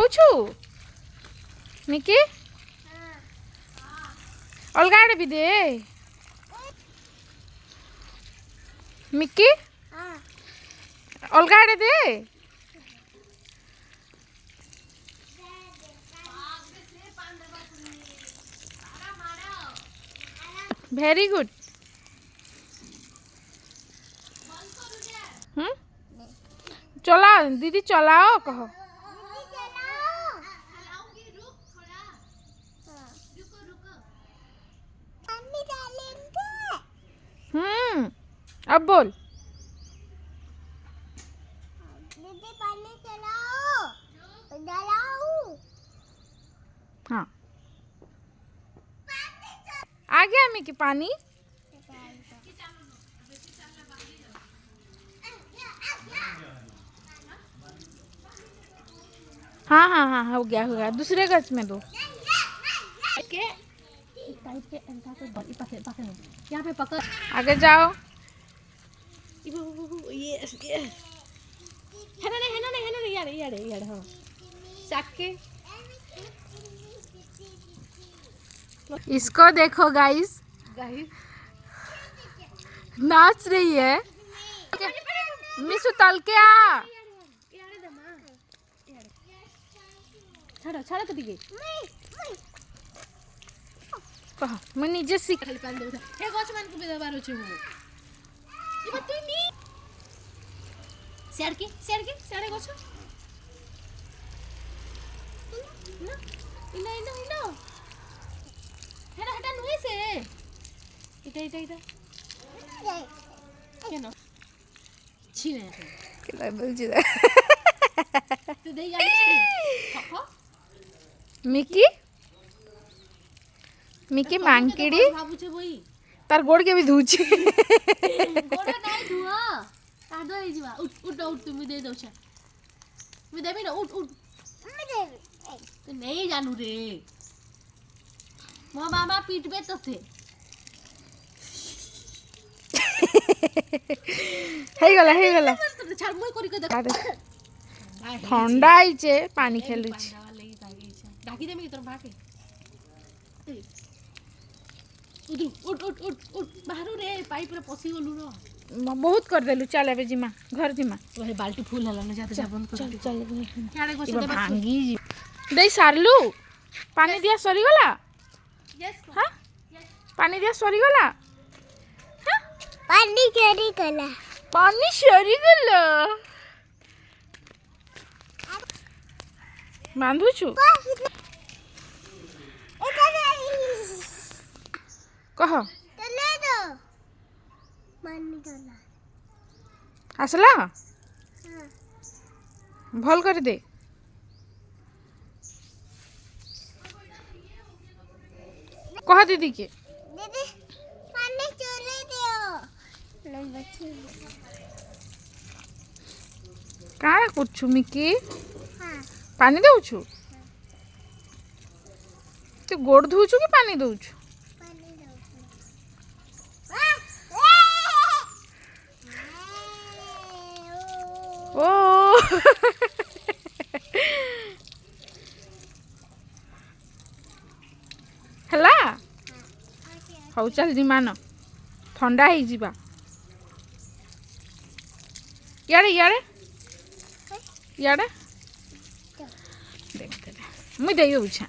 दौछु Mickey अलगा आड़े भी दे मिकी अलगा आड़े दे वेरी गुड चलाओ दीदी चलाओ कहो अब बोल दीदी पानी चलाओ चलाओ हाँ आ गया मिकी पानी हाँ हाँ हाँ हो गया दूसरे गज में दो यहाँ पे पकड़ आगे जाओ है ना यार हाँ चाके इसको देखो गाइस नाच रही है मिसु तल के आ छाड़ा तो दिए कह मैं निजे सीख खाली पानी दउथा हे गछ मान को बेदबार छु मु इबा तुई नी शेयर के गछ ना इना हेरा हटा नुई से इटा केनो छिने केला बोल जी तू दे जानी खखो मिकी मांकीड़ी भाबु छे बोई तार गोड़ के भी धुची गोड़ नाइ धुआ कादो हे जिवा उठ तुम दे दो छे मैं देबी ना उठ मैं देबी तो नहीं जानू रे मो बाबा पीटबे तो थे हे गला छाड़ मुई करी के देख ठंडा आइचे पानी खेलु छी डाकी देमी की तोर भाके उठ बाहर रे पाइप रे पसी गलु रो बहुत कर देलु चल एबे जिमा घर जिमा ओहे बाल्टी फुल हला न जाते जाबन कर चल क्याडे गोछ इबा दे भांगी दे सारलु पानी दिया सरी गला यस हां पानी दिया सरी गला हां पानी चोरी कला पानी सरी गला बांधु छु कह चले दो पानी चला आसला हां भल कर दे कह दीदी के दीदी पानी चोरी दियो नंबर 2 काहे करछु मिकी हां पानी दउछु तू गोड़ धुछु कि पानी दउछु पानी दो ओ हला हौ चल जिमान ठंडा ही जीवा यारे देख मुई देई दउछा